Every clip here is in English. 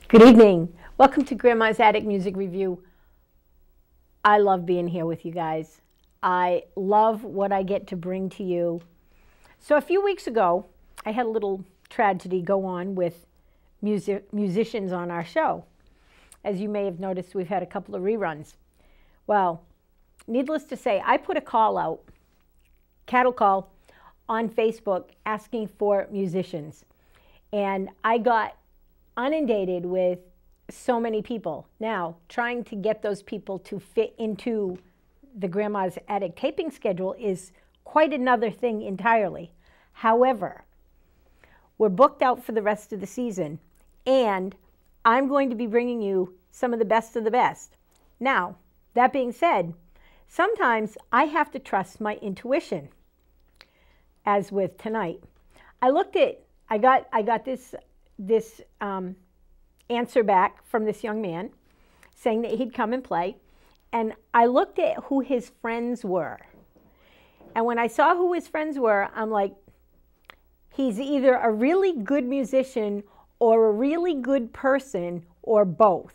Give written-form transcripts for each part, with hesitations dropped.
Good evening. Welcome to Grandma's Attic Music Review. I love being here with you guys. I love what I get to bring to you. So a few weeks ago, I had a little tragedy go on with musicians on our show. As you may have noticed, we've had a couple of reruns. Well, needless to say, I put a call out, cattle call, on Facebook asking for musicians. And I got inundated with so many people. Now, trying to get those people to fit into the Grandma's Attic taping schedule is quite another thing entirely. However, we're booked out for the rest of the season, and I'm going to be bringing you some of the best. Now, that being said, sometimes I have to trust my intuition, as with tonight. I got this answer back from this young man saying that he'd come and play, and I looked at who his friends were, and when I saw who his friends were, I'm like, he's either a really good musician or a really good person or both,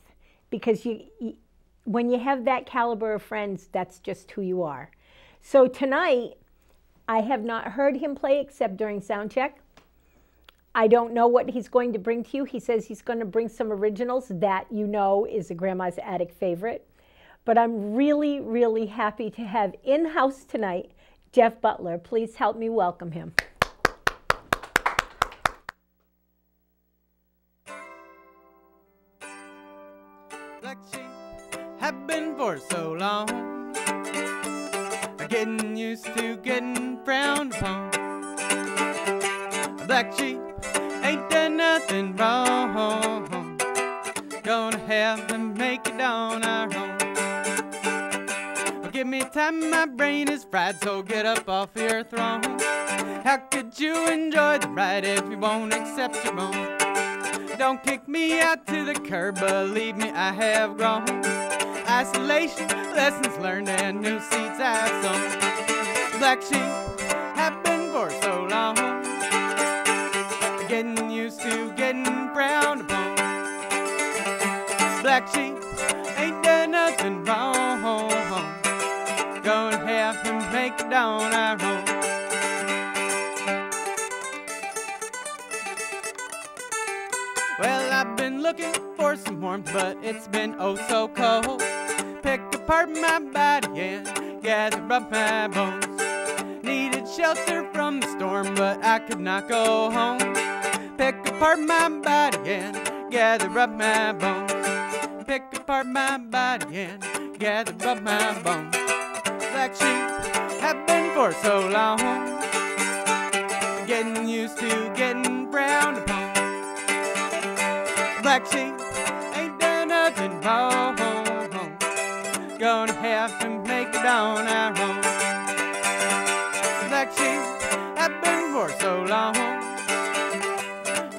because when you have that caliber of friends, that's just who you are. So tonight I have not heard him play except during sound check. I don't know what he's going to bring to you. He says he's going to bring some originals that you know is a Grandma's Attic favorite. But I'm really, really happy to have in-house tonight Jeff Butler. Please help me welcome him. Black sheep have been for so long, getting used to getting frowned upon. Black sheep ain't done nothing wrong, gonna have to make it on our own. Well, give me time, my brain is fried, so get up off your throne. How could you enjoy the ride if you won't accept your own? Don't kick me out to the curb, believe me, I have grown. Isolation, lessons learned, and new seeds I've sown. Black sheep have been for so long, getting used to getting frowned upon. Black sheep ain't done nothing wrong, gonna have to make it on our own. Well, I've been looking for some warmth, but it's been oh so cold. Pick apart my body and gather up my bones. Needed shelter from the storm, but I could not go home. Pick apart my body and gather up my bones. Pick apart my body and gather up my bones. Black sheep have been for so long, getting used to getting frowned upon. Black sheep ain't done nothing wrong, gonna have to make it on our own. Black sheep have been for so long,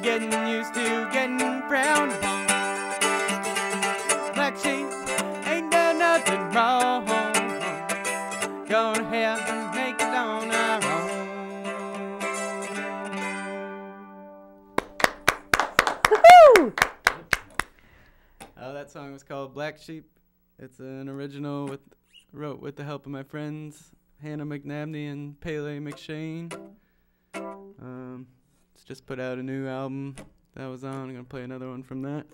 getting used to getting frowned upon. Black sheep ain't done nothing wrong, gonna have to make it on our own. Woohoo! That song was called Black Sheep. It's an original wrote with the help of my friends Hannah McNabney and Pele McShane. It's just put out a new album that was on. I'm gonna play another one from that.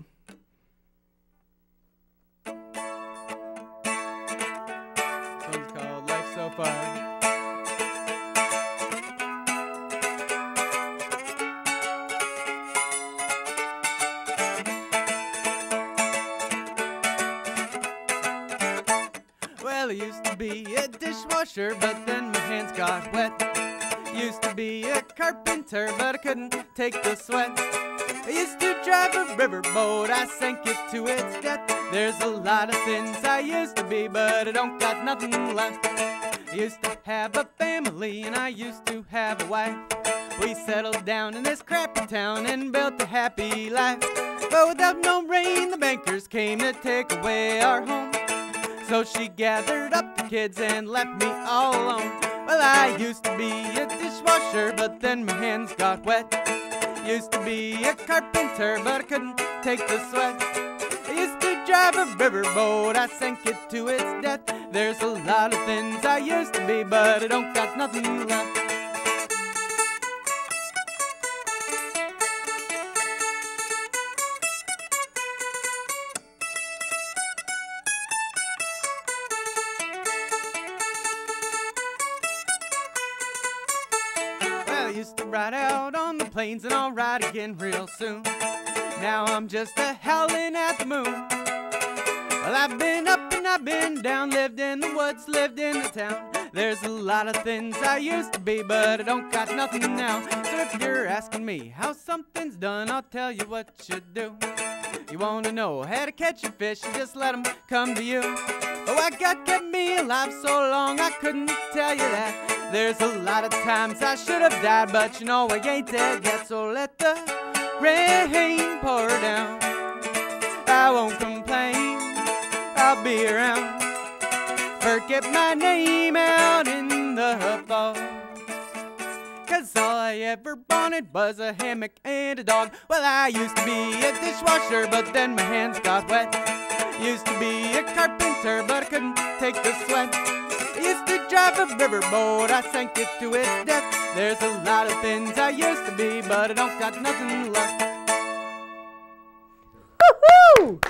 far. Well, I used to be a dishwasher, but then my hands got wet. Used to be a carpenter, but I couldn't take the sweat. I used to drive a riverboat, I sank it to its depth. There's a lot of things I used to be, but I don't got nothing left. I used to have a family, and I used to have a wife. We settled down in this crappy town and built a happy life. But without no rain, the bankers came to take away our home. So she gathered up the kids and left me all alone. Well, I used to be a dishwasher, but then my hands got wet. Used to be a carpenter, but I couldn't take the sweat. I used to drive a riverboat, I sank it to its depth. There's a lot of things I used to be, but I don't got nothing left. Used to ride out on the plains, and I'll ride again real soon. Now I'm just a howling at the moon. Well, I've been up and I've been down, lived in the woods, lived in the town. There's a lot of things I used to be, but I don't got nothing now. So if you're asking me how something's done, I'll tell you what you do. You want to know how to catch a fish, you just let them come to you. Oh, I got kept me alive so long I couldn't tell you that. There's a lot of times I should have died, but you know I ain't dead yet. So let the rain pour down, I won't complain, I'll be around. Forget my name out in the fall, 'cause all I ever wanted was a hammock and a dog. Well, I used to be a dishwasher, but then my hands got wet. Used to be a carpenter, but I couldn't take the sweat. I used to drive a riverboat, I sank it to its depth. There's a lot of things I used to be, but I don't got nothing left. Woo-hoo!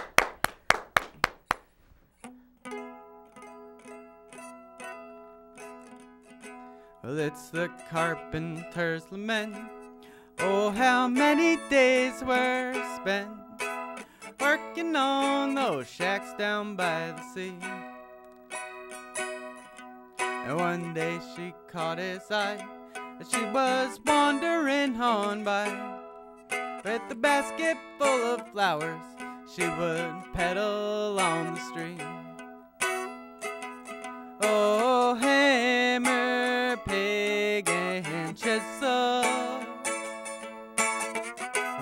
Well, it's the carpenter's lament. Oh, how many days were spent working on those shacks down by the sea. And one day she caught his eye as she was wandering on by. With a basket full of flowers, she would pedal on the stream. Oh, hammer, pig, and chisel,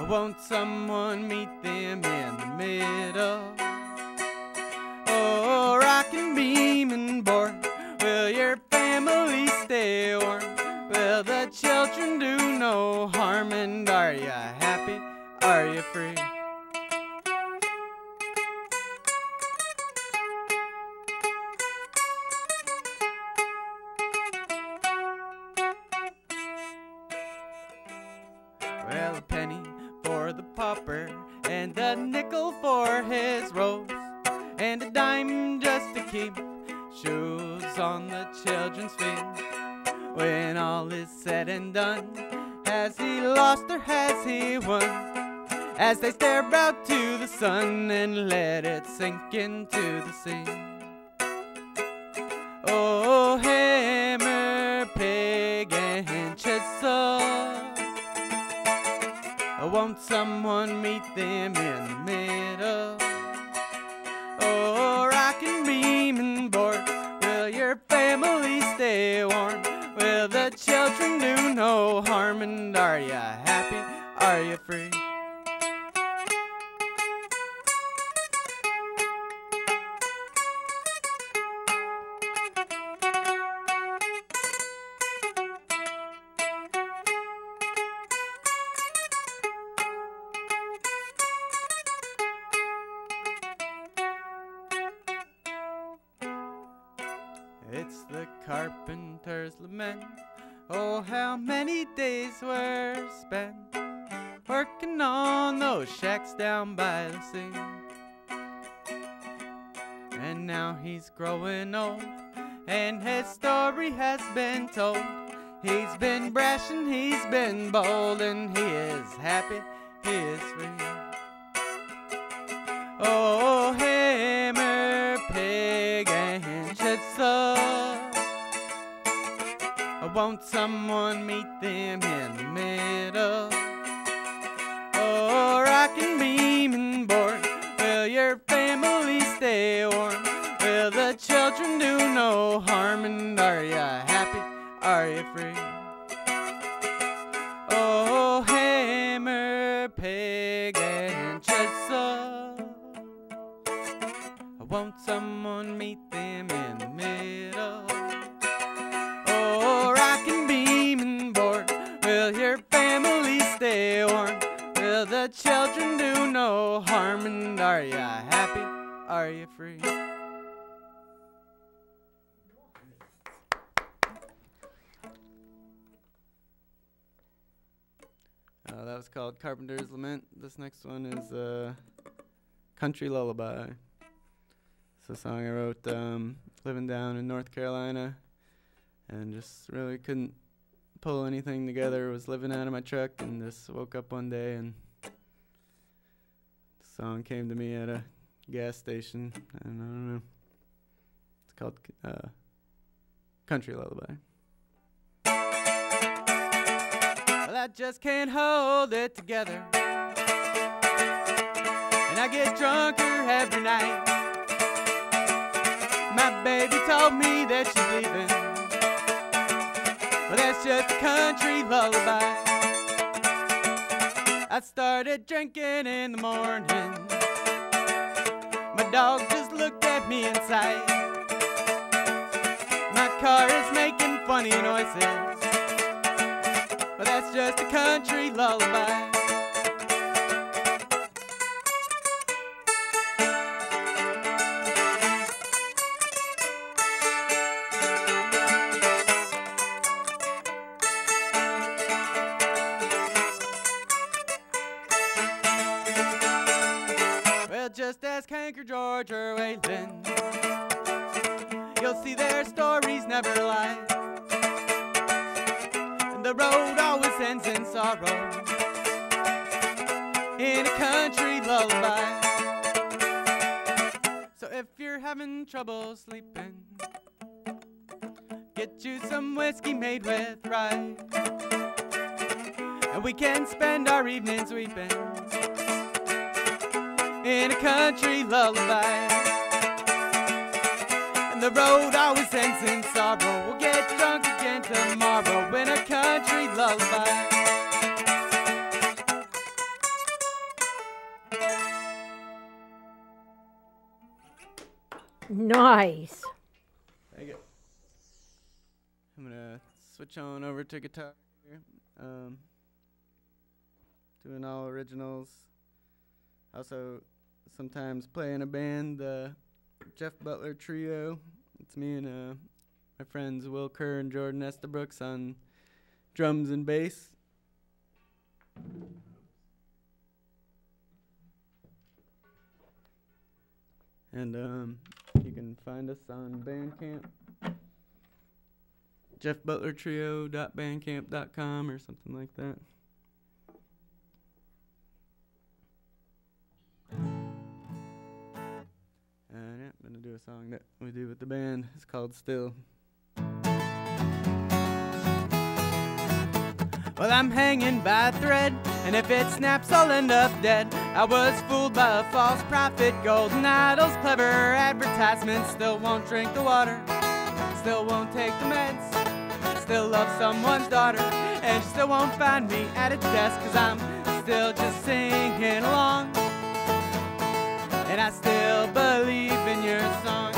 won't someone meet them in the middle? Oh, rockin' beam and board, will your family stay warm? Will the children do no harm? And are you happy? Are you free? Well, a penny for the pauper, and a nickel for his robes, and a dime just to keep shoes on the children's feet. When all is said and done, has he lost or has he won? As they stare out to the sun and let it sink into the sea. Oh, hammer, pig, and chisel, won't someone meet them in the middle? Oh, rockin' beam and board, will your family stay warm? Will the children do no harm? And are you happy? Are you free? It's the carpenter's lament. Oh, how many days were spent working on those shacks down by the sea. And now he's growing old, and his story has been told. He's been brash and he's been bold, and he is happy, he is free. Oh, hammer, pig, and chisel, won't someone meet them in the middle? Oh, rockin' beam and board, will your family stay warm? Will the children do no harm? And are you happy? Are you free? Oh, hammer, pig, and chisel, won't someone meet them in the middle? Oh, rockin' beam and board, will your family stay warm? Will the children do no harm? And are you happy? Are you free? That was called Carpenter's Lament. This next one is Country Lullaby. It's a song I wrote living down in North Carolina, and just really couldn't pull anything together. Was living out of my truck and just woke up one day and the song came to me at a gas station, and I don't know. It's called Country Lullaby. Well, I just can't hold it together, and I get drunker every night. My baby told me that she's leaving, well, that's just a country lullaby. I started drinking in the morning, my dog just looked at me inside. My car is making funny noises, well, that's just a country lullaby. Just ask Hank or George or Waylon, you'll see their stories never lie. And the road always ends in sorrow, in a country lullaby. So if you're having trouble sleeping, get you some whiskey made with rye, and we can spend our evenings weeping in a country lullaby. And the road always ends in sorrow, we'll get drunk again tomorrow in a country lullaby. Nice. Thank you. I'm gonna switch on over to guitar here. Doing all originals. Also sometimes play in a band, the Jeff Butler Trio. It's me and my friends Will Kerr and Jordan Estabrooks on drums and bass. And you can find us on Bandcamp, jeffbutlertrio.bandcamp.com or something like that. And yeah, I'm gonna do a song that we do with the band. It's called Still. Well, I'm hanging by a thread, and if it snaps, I'll end up dead. I was fooled by a false prophet, golden idols, clever advertisements. Still won't drink the water, still won't take the meds, still love someone's daughter, and she still won't find me at a desk, 'cause I'm still just singing along, and I still believe in your song.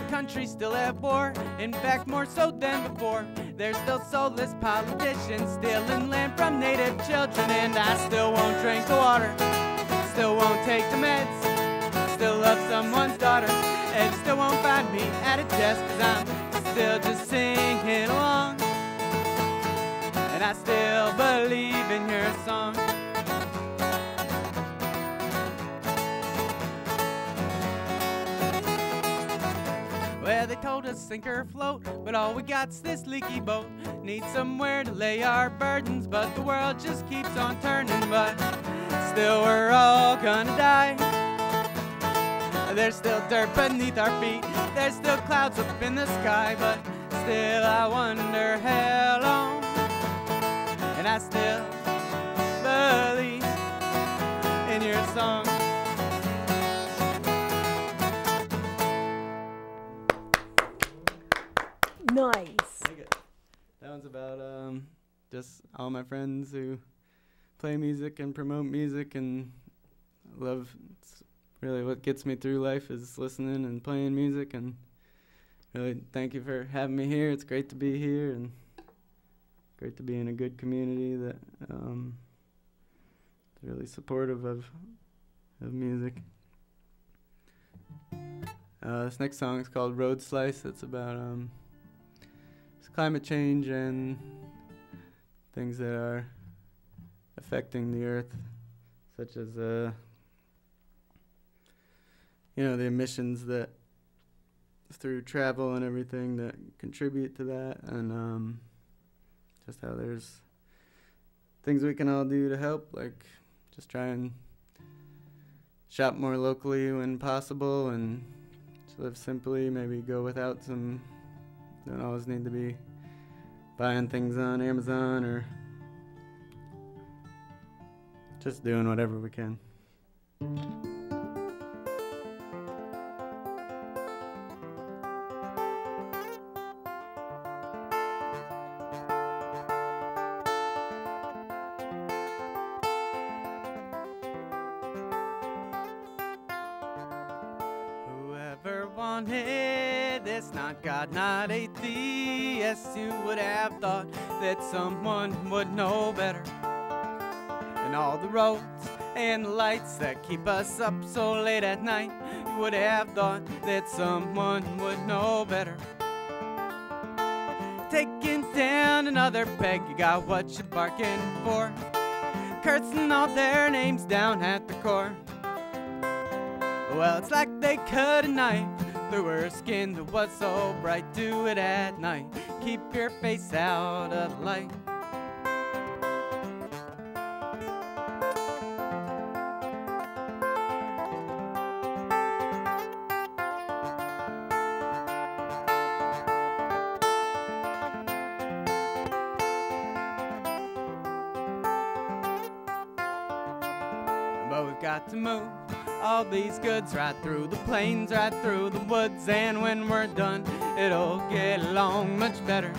Country's still at war, in fact more so than before. There's still soulless politicians stealing land from native children, and I still won't drink the water, still won't take the meds, still love someone's daughter, and still won't find me at a desk, 'cause I'm still just singing along, and I still believe in your song. to sink or float, but all we got's this leaky boat. Need somewhere to lay our burdens, but the world just keeps on turning. But still we're all gonna die. There's still dirt beneath our feet, there's still clouds up in the sky, but still I wonder how long. And I still believe in your song. Nice. That one's about just all my friends who play music and promote music, and love. It's really what gets me through life is listening and playing music. And really, thank you for having me here. It's great to be here and great to be in a good community that is really supportive of music. This next song is called Road Slice. It's about climate change and things that are affecting the earth, such as the emissions that through travel and everything that contribute to that, and just how there's things we can all do to help, like just try and shop more locally when possible and just live simply, maybe go without some. Don't always need to be buying things on Amazon, or just doing whatever we can. Whoever wanted this, not God, not atheist, you would have thought that someone would know better. And all the roads and the lights that keep us up so late at night, you would have thought that someone would know better. Taking down another peg, you got what you're barking for, cursing all their names down at the core. Well, it's like they cut a knife through her skin that was so bright. Do it at night, keep your face out of the light. But we've got to move all these goods right through the plains, right through the woods, and when we're done, it'll get along much better.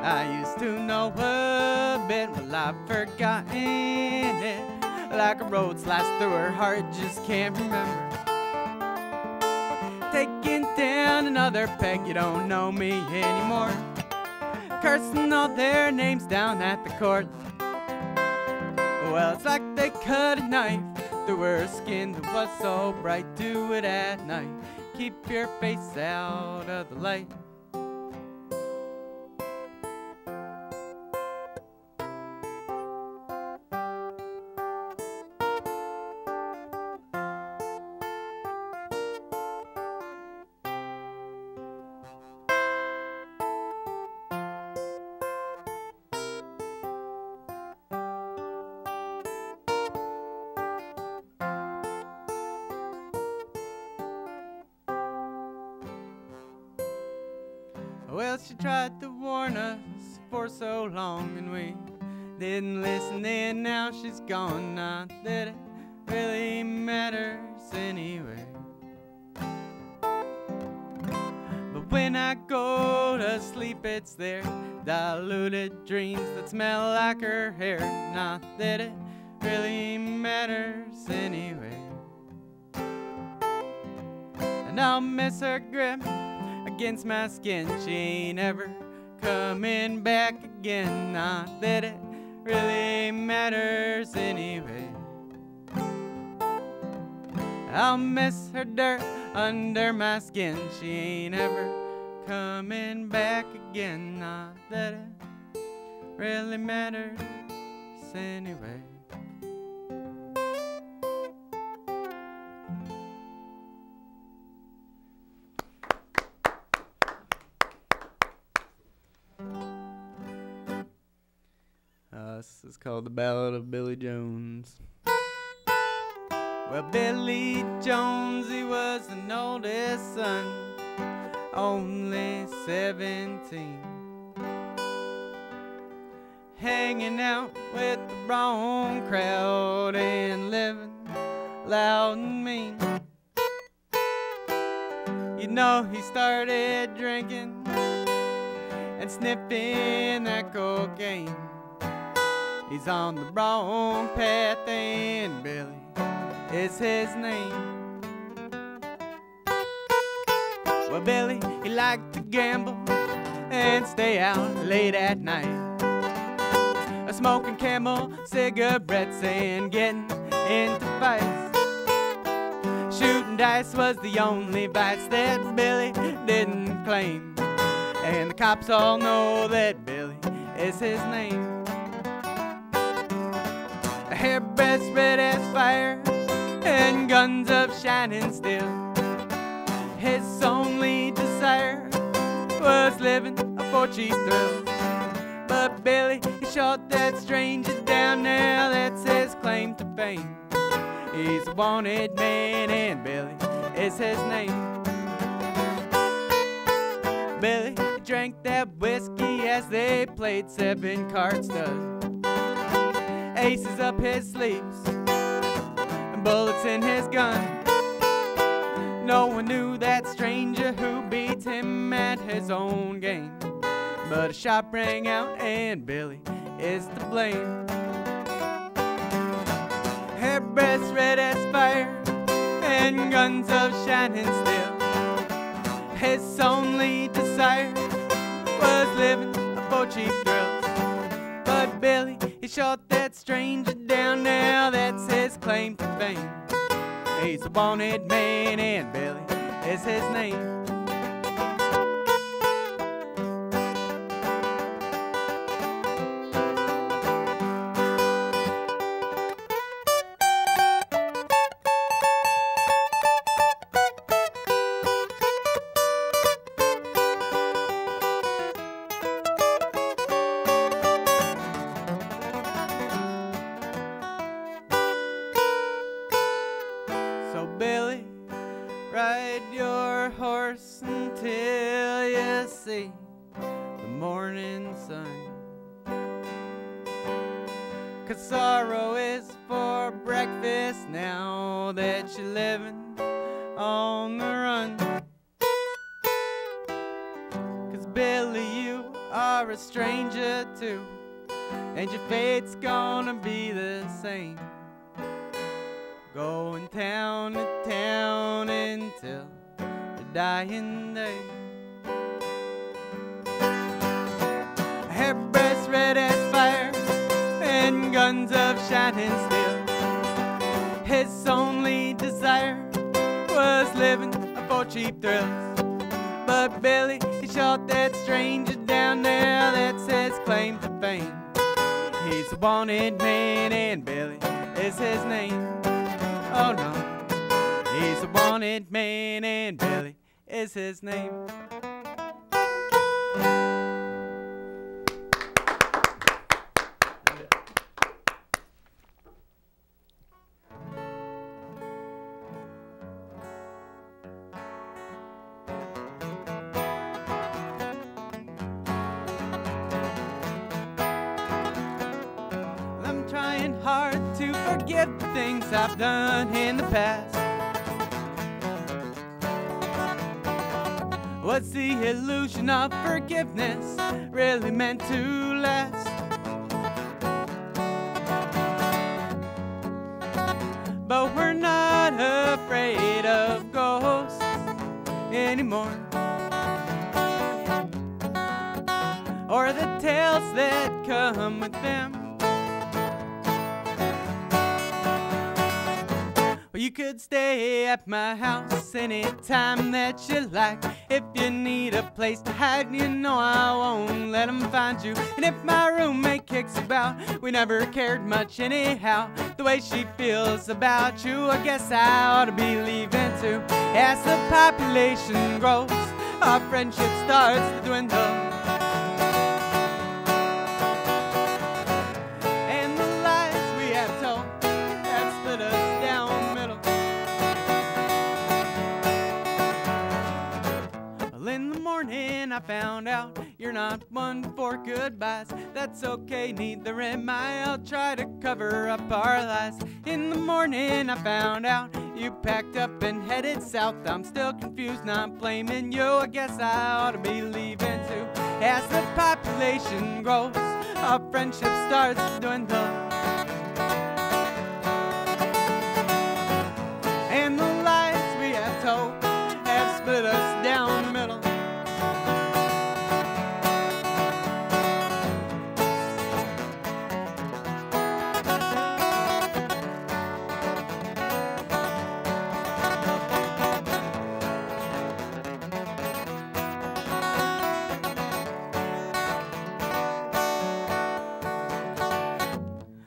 I used to know a bit, well, I've forgotten it. Like a road slice through her heart, just can't remember. Taking down another peg, you don't know me anymore. Cursing all their names down at the court. Well, it's like they cut a knife through her skin that was so bright. Do it at night, keep your face out of the light. Well, she tried to warn us for so long, and we didn't listen, and now she's gone. Not that it really matters anyway. But when I go to sleep, it's there, diluted dreams that smell like her hair. Not that it really matters anyway. And I'll miss her grip against my skin. She ain't ever coming back again. Not that it really matters anyway. I'll miss her dirt under my skin. She ain't ever coming back again. Not that it really matters anyway. us. It's called The Ballad of Billy Jones. Well, Billy Jones, he was an oldest son, only 17, hanging out with the wrong crowd and living loud and mean. You know, he started drinking and sniffing that cocaine. He's on the wrong path, and Billy is his name. Well, Billy, he liked to gamble and stay out late at night, smoking Camel cigarettes and getting into fights. Shooting dice was the only vice that Billy didn't claim, and the cops all know that Billy is his name. A hairbreadth red as fire and guns of shining steel, his only desire was living for cheap thrills. But Billy, he shot that stranger down, now that's his claim to fame. He's a wanted man, and Billy is his name. Billy drank that whiskey as they played 7-card stud, aces up his sleeves and bullets in his gun. No one knew that stranger who beat him at his own game, but a shot rang out and Billy is to blame. Hairbreadth red as fire and guns of shining steel, his only desire was living for cheap thrills. But Billy, he shot that stranger down, now that's his claim to fame. He's a wanted man, and Billy is his name. So Billy, ride your horse until you see the morning sun, 'cause sorrow is for breakfast now that you're living on the run. 'Cause Billy, you are a stranger too, and your fate's gonna be the same, going town to town until your dying day. Hairbreadth red as fire and guns of shining steel, his only desire was living for cheap thrills. But Billy, he shot that stranger down, now that's his claim to fame. He's a wanted man, and Billy is his name. Oh no, he's a wanted man, and Billy is his name. I'm trying hard to forget the things I've done in the past. What's the illusion of forgiveness really meant to last? But we're not afraid of ghosts anymore, or the tales that come with them. Well, you could stay at my house anytime that you like. If you need a place to hide, you know I won't let them find you. And if my roommate kicks about, we never cared much anyhow. The way she feels about you, I guess I ought to be leaving too. As the population grows, our friendship starts to dwindle. morning I found out you're not one for goodbyes. That's okay, neither am I. I'll try to cover up our lies. In the morning I found out you packed up and headed south. I'm still confused, not blaming you. I guess I ought to be leaving too. As the population grows, our friendship starts to dwindle, and the lies we have told have split us down the middle.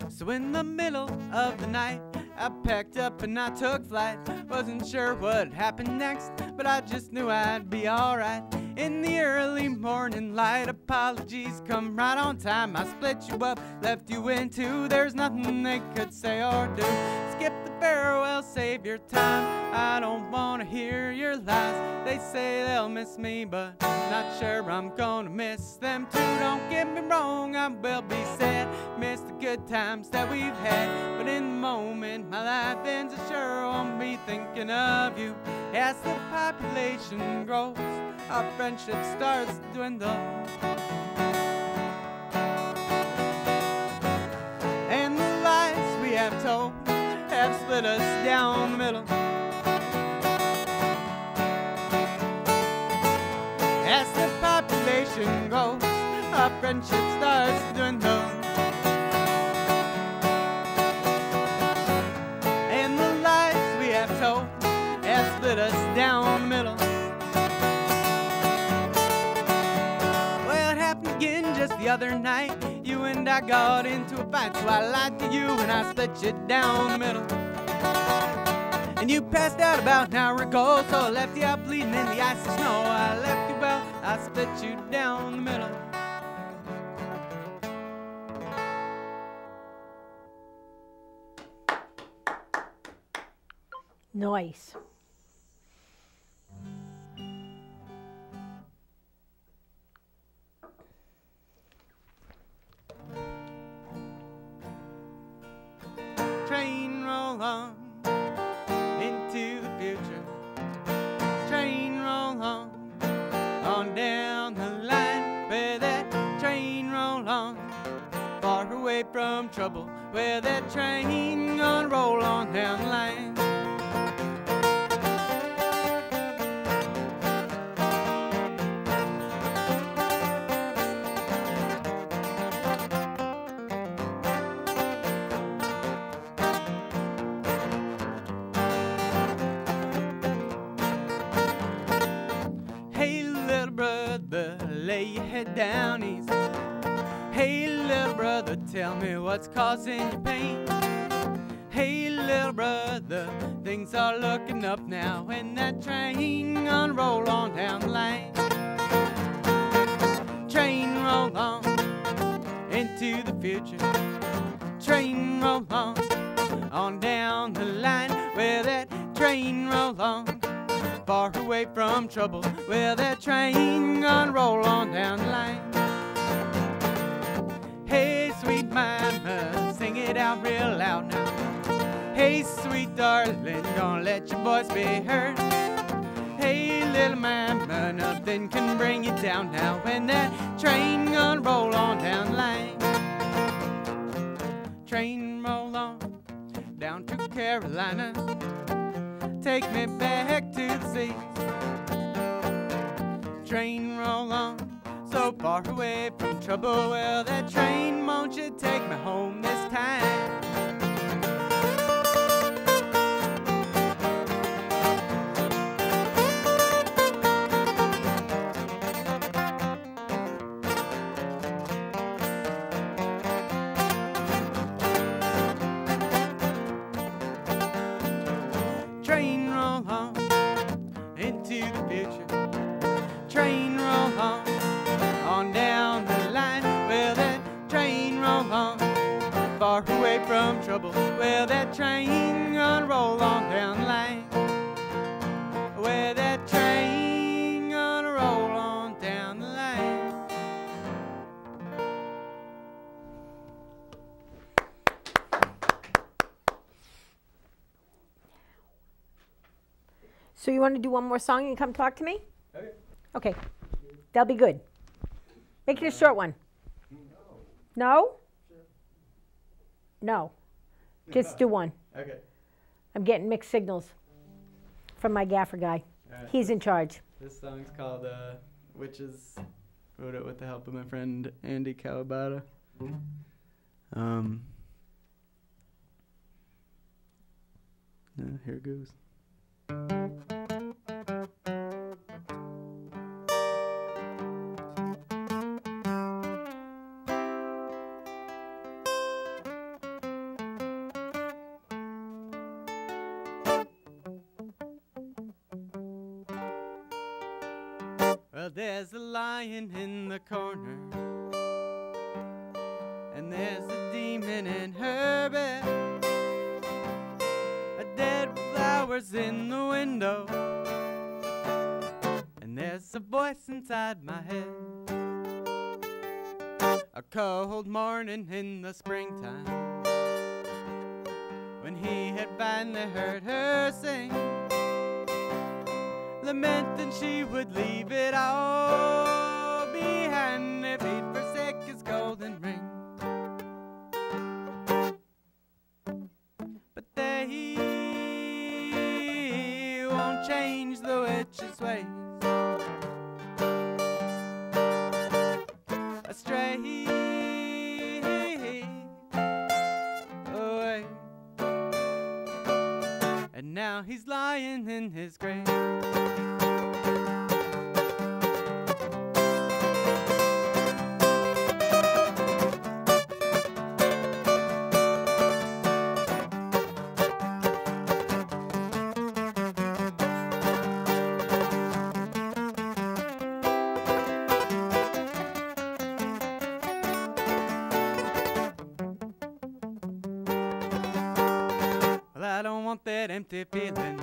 So in the middle of the night, I packed up and I took flight. Wasn't sure what happened next, but I just knew I'd be alright. In the early morning light, apologies come right on time. I split you up, left you in two. There's nothing they could say or do. Skip the farewell, save your time. I don't wanna hear your lies. They say they'll miss me, but not sure I'm gonna miss them too. Don't get me wrong, I will be sad, miss the good times that we've had, but in the moment my life ends, I sure won't be thinking of you. As the population grows, our friendship starts to dwindle, and the lies we have told have split us down the middle. As the population grows, our friendship starts to dwindle, and the lies we have told have split us down the middle. Well, it happened again just the other night. You and I got into a fight, so I lied to you and I split you down the middle. And you passed out about an hour ago, so I left you out bleeding in the icy snow. I left you out, I split you down the middle. Nice. Train roll on into the future. Train roll on down the line. Where that train roll on, far away from trouble. Where that train gonna roll on down the line. Lay your head down easy. Hey little brother, tell me what's causing your pain. Hey little brother, things are looking up now, and that train gonna roll on down the line. Train roll on into the future. Train roll on down the line. Where that train roll on, far away from trouble. Well, that train gonna roll on down the line. Hey, sweet mama, sing it out real loud now. Hey, sweet darling, gonna let your voice be heard. Hey, little mama, nothing can bring you down now, when that train gonna roll on down the line. Train roll on down to Carolina. Take me back to the sea. Train roll on, so far away from trouble. Well, that train, won't you take me home this time? Train roll on into the future. Train roll on down the line. Well, that train roll on, far away from trouble. Well, that train gonna roll on down the line. Well, that train gonna roll on want to do one more song and come talk to me? Okay. Okay. That'll be good. Make it a short one. No? No. Just do one. Okay. I'm getting mixed signals from my gaffer guy. Right. He's in charge. This song's called Witches. Wrote it with the help of my friend Andy Kawabata. Here it goes. Well, there's a lion in the corner, and there's a demon in her bed, a dead flowers in the window, and there's a voice inside my head. A cold morning in the springtime, when he had finally heard her sing, lamenting she would leave it all behind if he'd forsake his golden ring. But they won't change the witch's ways. Astray away, and now he's lying in his grave. I don't want that empty feeling.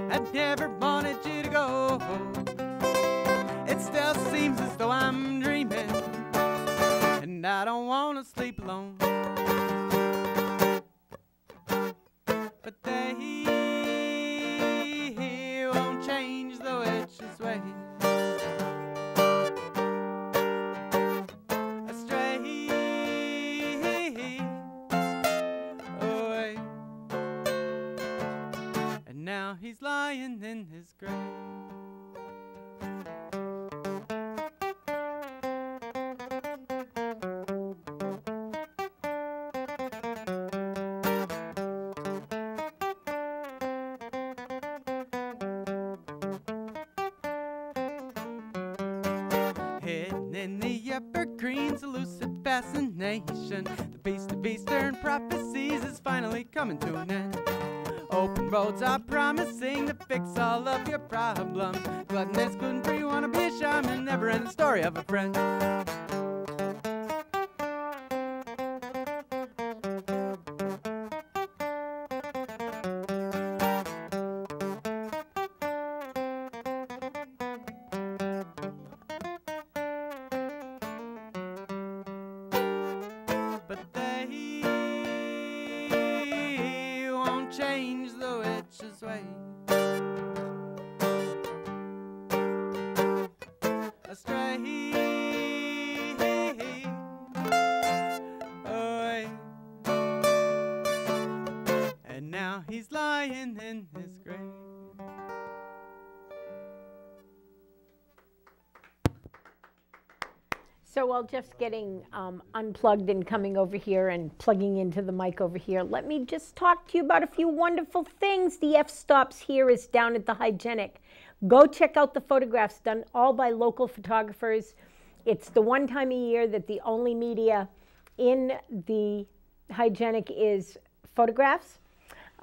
I never wanted you to go. It still seems as though I'm dreaming, and I don't want to sleep alone. But they won't change the witch's ways. Now he's lying in his grave. Hidden in the evergreens, elusive fascination. The beast of Eastern prophecies is finally coming to an end. Open roads are promising to fix all of your problems. Gluttonous, gluten-free, wanna be a shaman, never-ending story of a friend. But they won't change the witch's way. Astray away, and now he's lying in his grave. So while Jeff's getting unplugged and coming over here and plugging into the mic over here, let me just talk to you about a few wonderful things. The F-Stops here is down at the Hygienic. Go check out the photographs done all by local photographers. It's the one time a year that the only media in the Hygienic is photographs.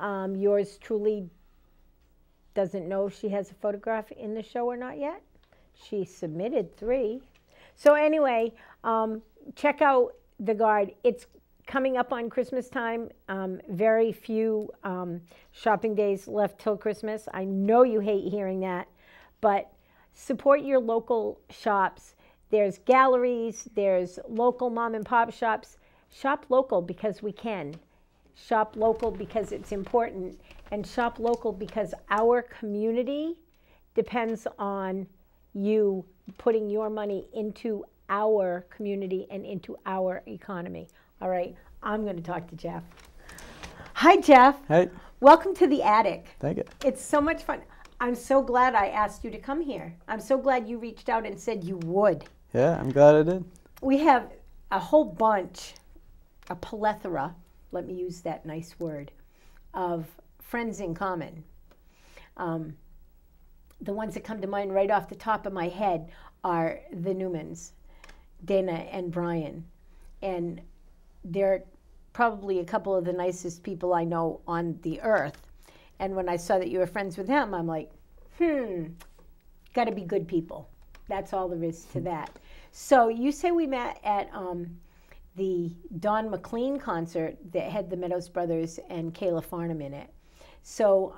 Yours truly doesn't know if she has a photograph in the show or not yet. She submitted 3. So anyway, check out The Guard. It's coming up on Christmas time. Very few shopping days left till Christmas. I know you hate hearing that, but support your local shops. There's galleries, there's local mom and pop shops. Shop local because we can. Shop local because it's important. and shop local, because our community depends on you putting your money into our community and into our economy. All right, I'm going to talk to Jeff. Hi, Jeff. Hey. Welcome to the attic. Thank you. It's so much fun. I'm so glad I asked you to come here. I'm so glad you reached out and said you would. Yeah, I'm glad I did. We have a whole bunch, a plethora, let me use that nice word, of friends in common. The ones that come to mind right off the top of my head are the Newmans, Dana and Brian. And they're probably a couple of the nicest people I know on the earth. And when I saw that you were friends with them, I'm like, got to be good people. That's all there is to that. So you say we met at the Don McLean concert that had the Meadows Brothers and Kayla Farnham in it. So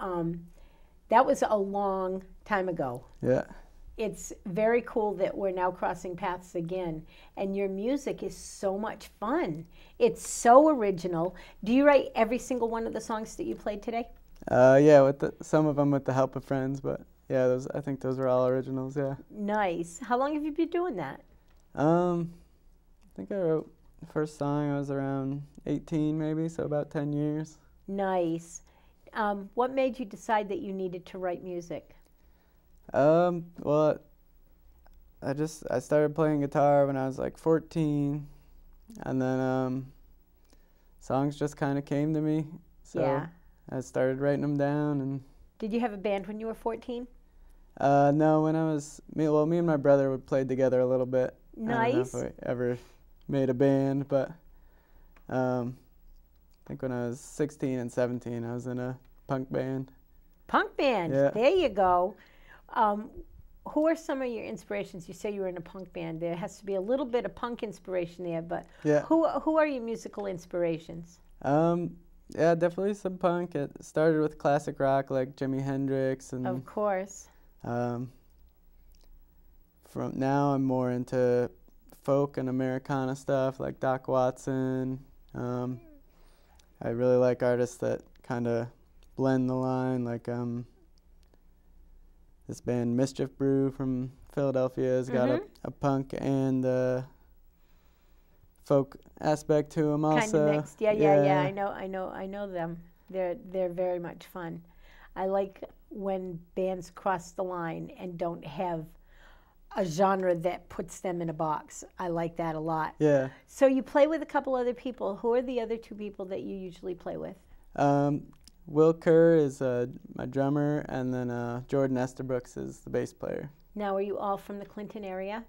that was a long time ago. Yeah. It's very cool that we're now crossing paths again. And your music is so much fun. It's so original. Do you write every single one of the songs that you played today? Yeah, with some of them with the help of friends, but yeah, I think those were all originals, yeah. Nice. How long have you been doing that? I think I wrote the first song, I was around 18 maybe, so about 10 years. Nice. What made you decide that you needed to write music? Well, I started playing guitar when I was like 14, and then songs just kind of came to me, so Yeah. I started writing them down. And Did you have a band when you were 14? no, when I was, me and my brother would play together a little bit. I don't know if Nice. we ever made a band, but I think when I was 16 and 17, I was in a punk band. Punk band. Yeah. There you go. Who are some of your inspirations? You say you were in a punk band. There has to be a little bit of punk inspiration there, but Yeah. who are your musical inspirations? Yeah, definitely some punk. It started with classic rock like Jimi Hendrix, and Of course. from now I'm more into folk and Americana stuff like Doc Watson. I really like artists that kind of blend the line, like this band Mischief Brew from Philadelphia has got a punk and folk aspect to them also. Kind of mixed. Yeah. I know them. They're very much fun. I like when bands cross the line and don't have a genre that puts them in a box. I like that a lot. Yeah. So you play with a couple other people. Who are the other two people that you usually play with? Will Kerr is my drummer, and then Jordan Esterbrooks is the bass player. Now, are you all from the Clinton area?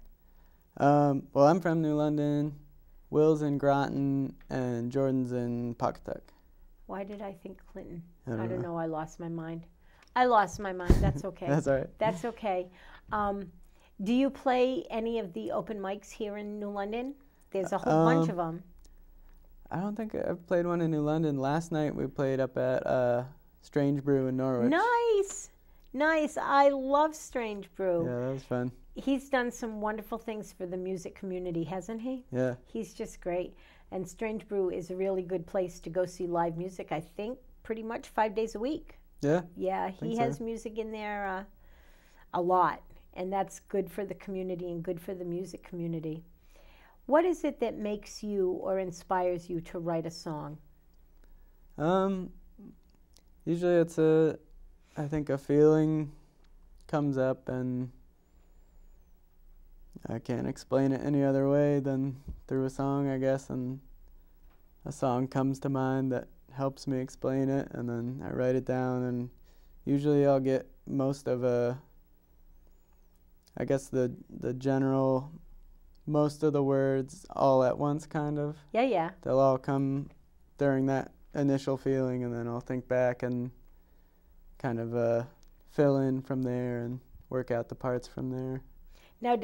Well, I'm from New London. Will's in Groton, and Jordan's in Pawcatuck. Why did I think Clinton? I I don't don't know. know. I lost my mind. That's okay. That's all right. That's okay. Do you play any of the open mics here in New London? There's a whole bunch of them. I don't think I've played one in New London. Last night we played up at Strange Brew in Norwich. Nice. I love Strange Brew. Yeah, that was fun. He's done some wonderful things for the music community, hasn't he? Yeah. He's just great. And Strange Brew is a really good place to go see live music, I think, pretty much 5 days a week. Yeah? Yeah, he has music in there a lot. And that's good for the community and good for the music community. What is it that makes you or inspires you to write a song? Usually it's I think a feeling comes up, and I can't explain it any other way than through a song, I guess, and a song comes to mind that helps me explain it, and then I write it down, and usually I'll get most of I guess the general, most of the words all at once, kind of. Yeah. They'll all come during that initial feeling, and then I'll think back and kind of fill in from there and work out the parts from there. Now,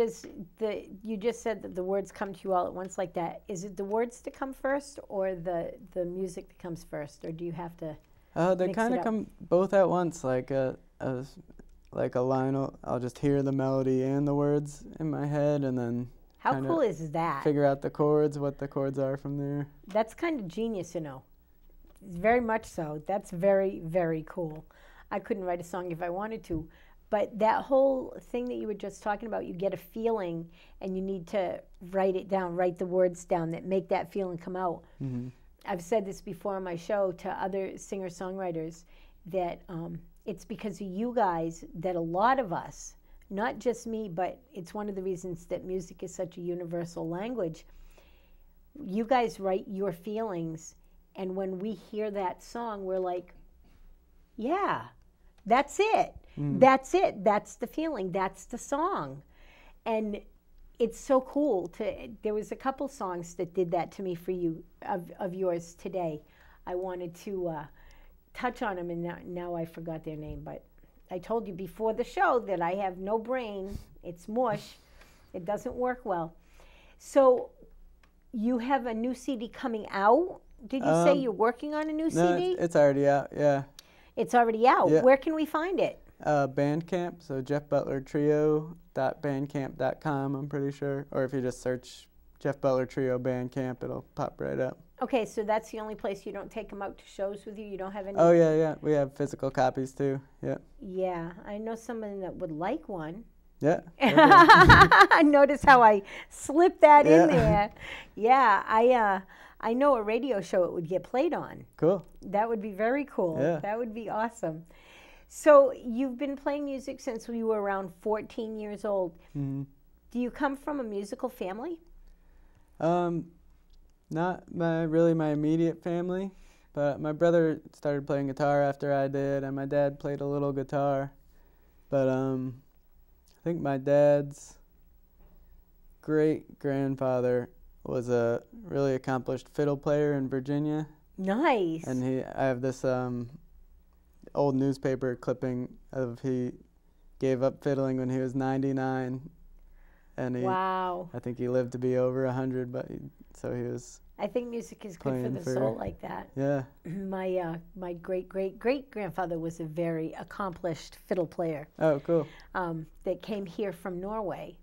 you just said that the words come to you all at once like that. Is it the words that come first or the music that comes first, or do you have to They mix kind it of up? come both at once, like a line. I'll just hear the melody and the words in my head, and then How kinda cool is that? figure out the chords, what the chords are from there. That's kind of genius, you know. very much so. That's very, very cool. I couldn't write a song if I wanted to. But that whole thing that you were just talking about, you get a feeling and you need to write it down, write the words down that make that feeling come out. Mm-hmm. I've said this before on my show to other singer-songwriters that it's because of you guys that a lot of us, not just me, but it's one of the reasons that music is such a universal language. You guys write your feelings, and when we hear that song, we're like, yeah, that's it. That's it. That's the feeling. That's the song. And it's so cool there was a couple songs that did that to me for you, of yours today. I wanted to touch on them, and now I forgot their name, but I told you before the show that I have no brain. It's mush. It doesn't work well. So you have a new CD coming out? Did you say you're working on a new CD? No, it's already out, yeah. It's already out. Yeah. Where can we find it? Bandcamp, so jeffbutlertrio.bandcamp.com, I'm pretty sure. Or if you just search Jeff Butler Trio Bandcamp, it'll pop right up. Okay, so that's the only place you don't take them out to shows with you? You don't have any? Oh, yeah. We have physical copies, too. Yeah. Yeah, I know someone that would like one. Yeah. Notice how I slipped that in there. Yeah, I know a radio show it would get played on. Cool. That would be very cool. Yeah. That would be awesome. So you've been playing music since you were around 14 years old. Mm-hmm. Do you come from a musical family? Not really my immediate family, but my brother started playing guitar after I did, and my dad played a little guitar. But I think my dad's great-grandfather was a really accomplished fiddle player in Virginia. Nice. And I have this old newspaper clipping of he gave up fiddling when he was 99, and wow. I think he lived to be over 100, but so he was. I think music is good for the soul like that. Yeah. My great-great-great-grandfather was a very accomplished fiddle player. Oh, cool. That came here from Norway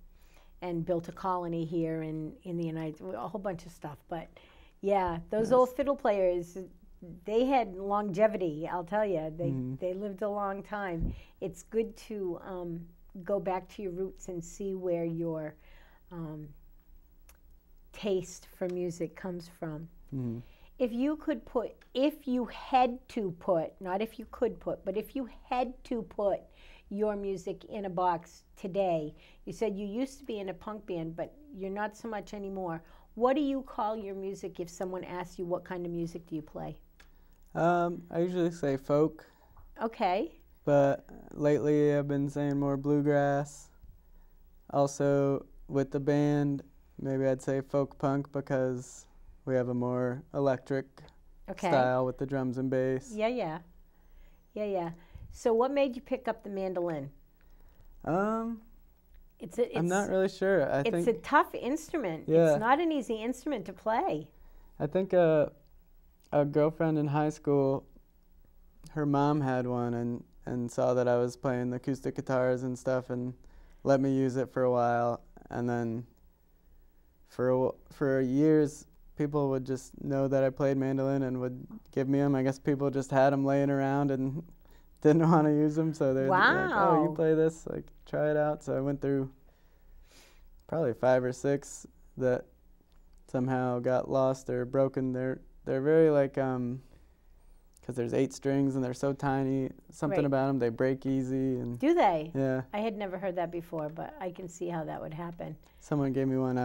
and built a colony here in the United States, a whole bunch of stuff. But yeah, those old fiddle players, they had longevity, I'll tell you. They lived a long time. It's good to go back to your roots and see where your taste for music comes from. Mm-hmm. If you had to put your music in a box today, you said you used to be in a punk band, but you're not so much anymore. What do you call your music if someone asks you what kind of music do you play? I usually say folk. Okay. But lately I've been saying more bluegrass. Also, with the band, maybe I'd say folk punk because we have a more electric style with the drums and bass. Yeah. So what made you pick up the mandolin? I'm not really sure. It's a tough instrument. Yeah. It's not an easy instrument to play. I think a girlfriend in high school, her mom had one and saw that I was playing the acoustic guitars and stuff and let me use it for a while. And then for years, people would just know that I played mandolin and would give me them. I guess people just had them laying around and didn't want to use them, so they're like, oh, you play this? Like, try it out. So I went through probably 5 or 6 that somehow got lost or broken. They're very like, because there's 8 strings and they're so tiny, something about them, they break easy. And do they? Yeah. I had never heard that before, but I can see how that would happen. Someone gave me one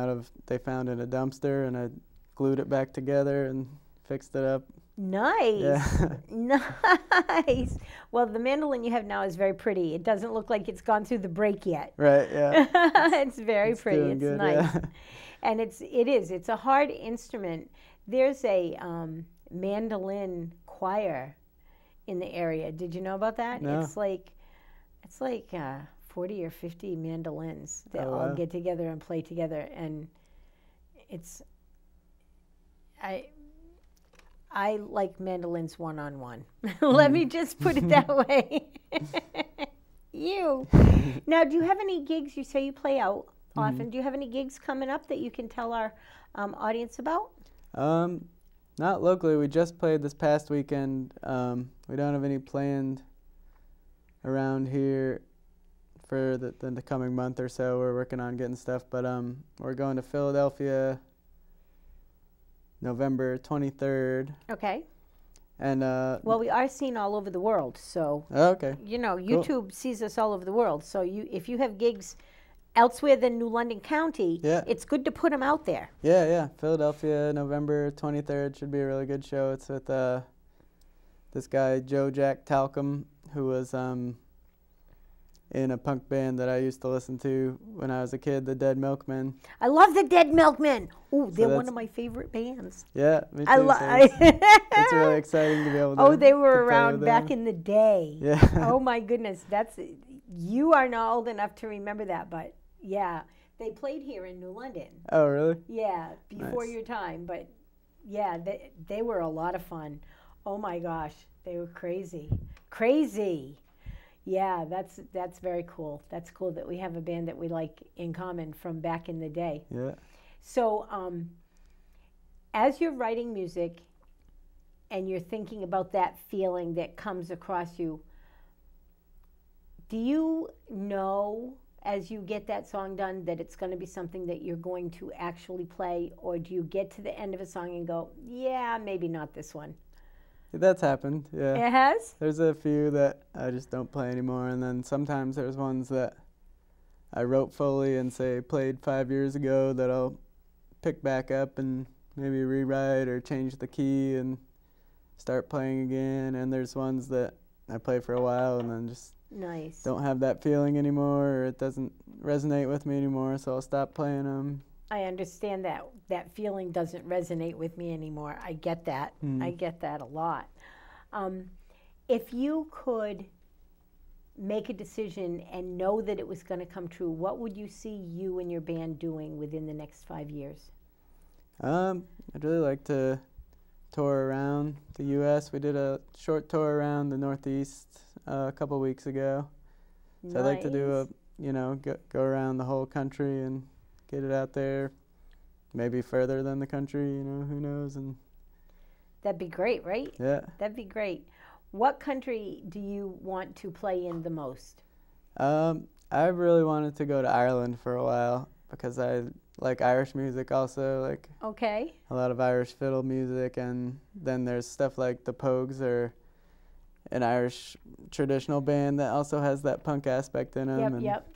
they found in a dumpster, and I glued it back together and fixed it up. Nice. Yeah. Nice. Well, the mandolin you have now is very pretty. It doesn't look like it's gone through the break yet. Right, yeah. It's very pretty. It's good, nice. Yeah. And it's a hard instrument. There's a mandolin choir in the area. Did you know about that? No. It's like 40 or 50 mandolins that all get together and play together, and I like mandolins one-on-one. Let me just put it that way. You. Now, do you have any gigs? You say you play out often. Do you have any gigs coming up that you can tell our audience about? Not locally. We just played this past weekend. We don't have any planned around here for the coming month or so. We're working on getting stuff, but we're going to Philadelphia November 23rd. Okay. And well, we are seen all over the world, so okay. You know, Cool. YouTube sees us all over the world. So if you have gigs elsewhere than New London County, Yeah. it's good to put them out there. Yeah, yeah. Philadelphia, November 23rd should be a really good show. It's with this guy, Joe Jack Talcum, who was in a punk band that I used to listen to when I was a kid, the Dead Milkmen. I love the Dead Milkmen. Ooh, they're one that's- of my favorite bands. Yeah, me too. I so love. it's really exciting to be able to. Oh, they to were play around with back them. in the day. Yeah. Oh my goodness, you are not old enough to remember that, but yeah, they played here in New London. Oh, really? Yeah, before Nice. your time, but yeah, they were a lot of fun. Oh my gosh, they were crazy. Yeah, that's very cool. That's cool that we have a band that we like in common from back in the day. Yeah. So, as you're writing music and you're thinking about that feeling that comes across you, do you know as you get that song done that it's going to be something that you're going to actually play, or do you get to the end of a song and go, yeah, maybe not this one? That's happened, yeah. It has? There's a few that I just don't play anymore, and then sometimes there's ones that I wrote fully and say played 5 years ago that I'll pick back up and maybe rewrite or change the key and start playing again. And there's ones that I play for a while and then just Nice. don't have that feeling anymore, or it doesn't resonate with me anymore, so I'll stop playing them. I understand that. That feeling doesn't resonate with me anymore. I get that. I get that a lot. If you could make a decision and know that it was going to come true, what would you see you and your band doing within the next 5 years? I'd really like to tour around the U.S. We did a short tour around the Northeast a couple weeks ago. So I'd like to do go around the whole country and get it out there, maybe further than the country, who knows. And That'd be great, right? yeah. That'd be great. What country do you want to play in the most? I really wanted to go to Ireland for a while because I like Irish music also, like Okay. a lot of Irish fiddle music, and then there's stuff like the Pogues, or an Irish traditional band that also has that punk aspect in them. Yep.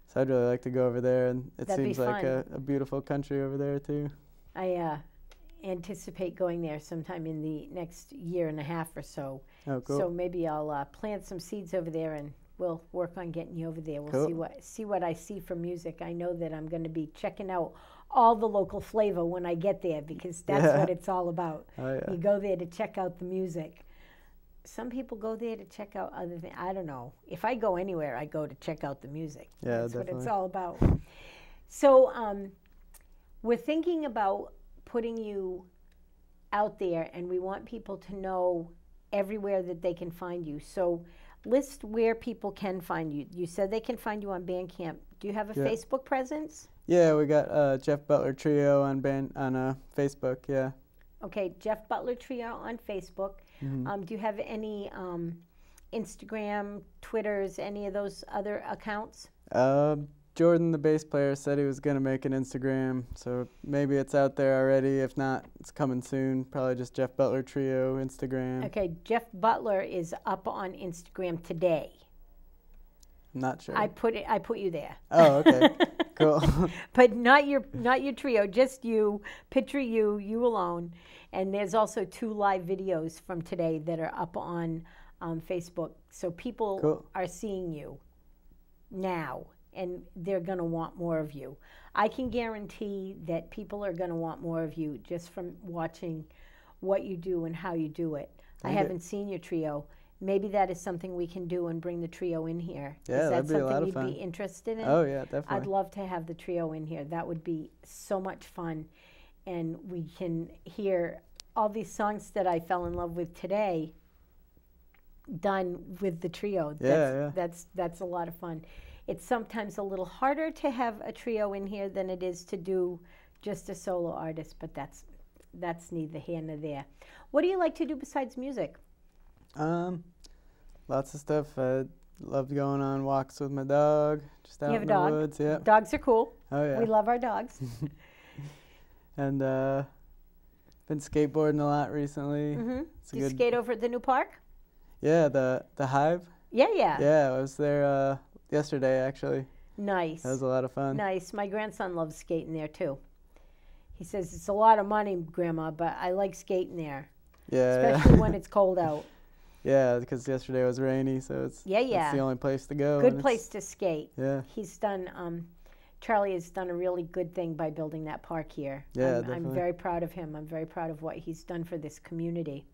So I'd really like to go over there, and it That'd be seems like fun. a beautiful country over there too. I anticipate going there sometime in the next year and a half or so. Oh, cool. So maybe I'll plant some seeds over there, and we'll work on getting you over there. We'll Cool. see what I see from music. I know that I'm going to be checking out all the local flavor when I get there, because that's Yeah. what it's all about. Oh, yeah. You go there to check out the music. Some people go there to check out other things. I don't know. If I go anywhere, I go to check out the music. Yeah, That's what it's definitely. all about. So we're thinking about putting you out there, and we want people to know everywhere that they can find you. So list where people can find you. You said they can find you on Bandcamp. Do you have a Yeah. Facebook presence? Yeah, we got Jeff Butler Trio on Facebook. Yeah. Okay, Jeff Butler Trio on Facebook. Do you have any Instagram, Twitters, any of those other accounts? Jordan, the bass player, said he was gonna make an Instagram, so maybe it's out there already. If not, it's coming soon. Probably just Jeff Butler Trio Instagram. Okay, Jeff Butler is up on Instagram today. I'm not sure. I put you there. Oh, okay. Cool. But not your trio, just you. Picture you alone. And there's also 2 live videos from today that are up on Facebook. So people Cool. are seeing you now, and they're going to want more of you. I can guarantee that people are going to want more of you just from watching what you do and how you do it. I Thank you. haven't seen your trio. Maybe that is something we can do and bring the trio in here. Yeah, is that that'd be a lot something of you'd fun. be interested in? Oh, yeah, definitely. I'd love to have the trio in here. That would be so much fun. And we can hear all these songs that I fell in love with today done with the trio. Yeah. That's a lot of fun. It's sometimes a little harder to have a trio in here than it is to do just a solo artist, but that's that's neither here nor there. What do you like to do besides music? Lots of stuff. I love going on walks with my dog, just out You have in a the dog? woods. Yeah. Dogs are cool. Oh yeah. We love our dogs. And been skateboarding a lot recently. Mm-hmm. It's a Do you good- skate over at the new park? Yeah, the Hive. Yeah, yeah. Yeah, I was there yesterday actually. Nice. That was a lot of fun. Nice. My grandson loves skating there too. He says it's a lot of money, Grandma, but I like skating there, Yeah. especially when it's cold out. Yeah, because yesterday was rainy, so it's Yeah. the only place to go. Good and place to skate. Yeah. He's done. Charlie has done a really good thing by building that park here. Yeah, I'm definitely. very proud of him. I'm very proud of what he's done for this community.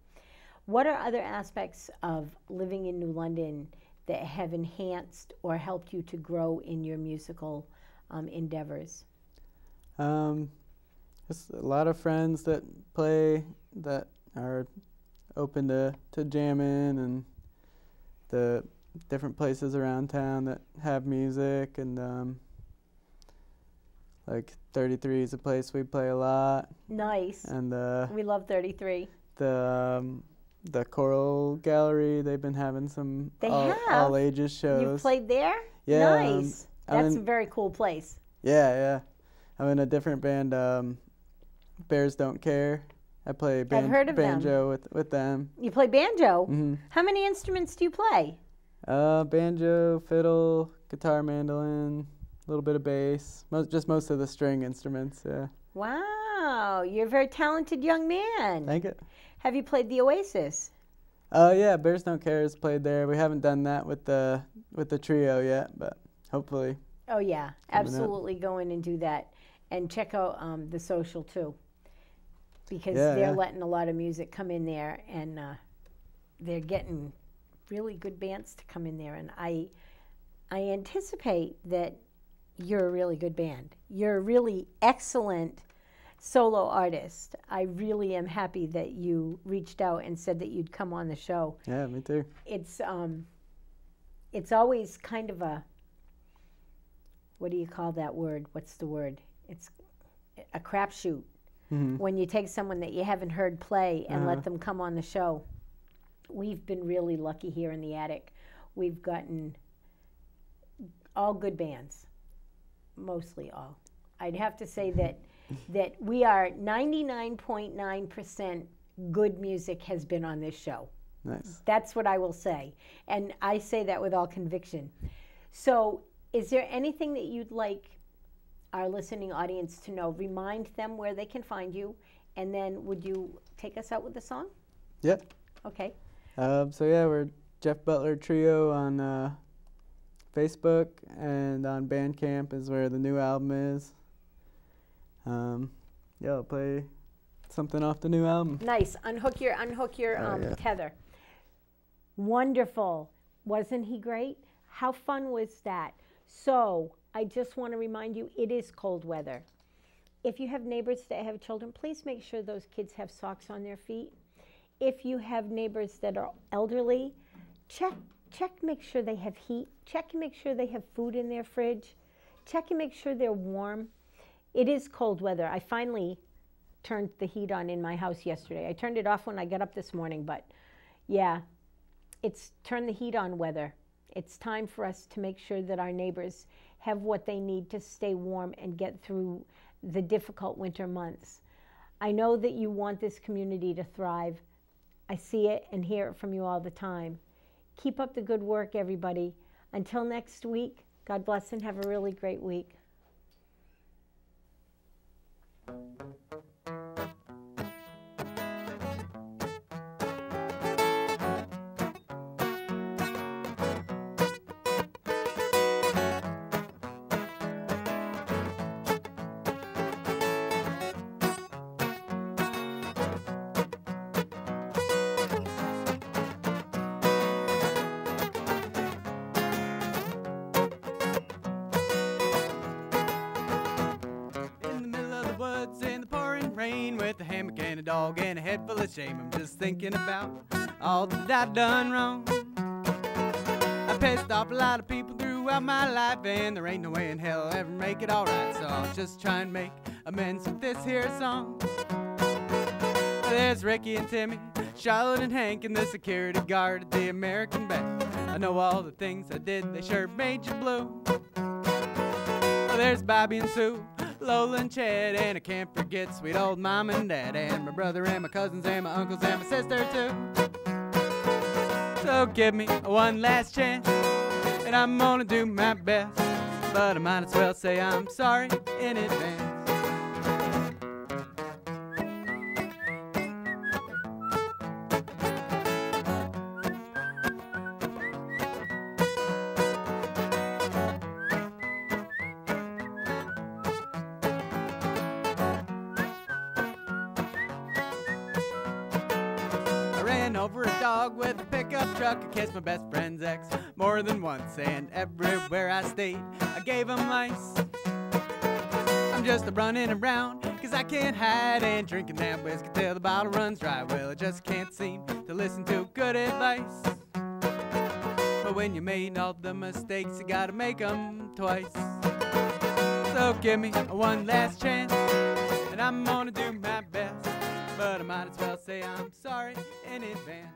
What are other aspects of living in New London that have enhanced or helped you to grow in your musical endeavors? Just a lot of friends that play, that are open to jamming, and the different places around town that have music, and like 33 is a place we play a lot, Nice. and We love 33. the choral gallery, they've been having some They all have? ages shows. You've played there? Yeah, Nice. I'm That's in- a very cool place. Yeah. I'm in a different band, Bears Don't Care. I play heard of them. banjo with them. You play banjo? hmm How many instruments do you play? Banjo, fiddle, guitar, mandolin, a little bit of bass. Most of the string instruments. Yeah. Wow, you're a very talented young man. Thank you. Have you played the Oasis? Yeah, Bears Don't Care is played there. We haven't done that with the trio yet, but hopefully. Oh yeah, Coming up. absolutely go in and do that. And check out the social too, because Yeah, they're yeah. letting a lot of music come in there, and they're getting really good bands to come in there. And I anticipate that you're a really good band. You're a really excellent solo artist. I really am happy that you reached out and said that you'd come on the show. Yeah, me too. It's always kind of a, what do you call that word? What's the word? It's a crapshoot hmm when you take someone that you haven't heard play and Uh-huh. let them come on the show. We've been really lucky here in the attic. We've gotten all good bands, mostly all. I'd have to say that we are 99.9% good music has been on this show. Nice. That's what I will say. And I say that with all conviction. So is there anything that you'd like our listening audience to know? Remind them where they can find you, and then would you take us out with a song? Yeah. Okay. So yeah, we're Jeff Butler Trio on Facebook, and on Bandcamp is where the new album is. Yeah, I'll play something off the new album. Nice. Unhook your yeah. tether. Wonderful. Wasn't he great? How fun was that? So I just want to remind you, it is cold weather. If you have neighbors that have children, please make sure those kids have socks on their feet. If you have neighbors that are elderly, check, make sure they have heat. Check and make sure they have food in their fridge. Check and make sure they're warm. It is cold weather. I finally turned the heat on in my house yesterday. I turned it off when I got up this morning, but yeah, it's turn the heat on weather. It's time for us to make sure that our neighbors have what they need to stay warm and get through the difficult winter months. I know that you want this community to thrive. I see it and hear it from you all the time. Keep up the good work, everybody. Until next week, God bless and have a really great week. In the middle of the woods in the pouring rain, with a hammock and a dog and a head full of shame, I'm just thinking about all that I've done wrong. I pissed off a lot of people throughout my life, and there ain't no way in hell I'll ever make it alright. So I'll just try and make amends with this here song. There's Ricky and Timmy, Charlotte and Hank, and the security guard at the American Bank. I know all the things I did, they sure made you blue. There's Bobby and Sue, Lola and Chad, and I can't forget sweet old mom and dad, and my brother and my cousins and my uncles and my sister too. So give me one last chance, and I'm gonna do my best, but I might as well say I'm sorry in advance. Over a dog with a pickup truck. I kissed my best friend's ex more than once, and everywhere I stayed I gave him lice. I'm just running around cause I can't hide, and drinking that whiskey till the bottle runs dry. Well, I just can't seem to listen to good advice, but when you made all the mistakes you gotta make them twice. So give me one last chance, and I'm gonna do my best, but I might as well say I'm sorry in advance.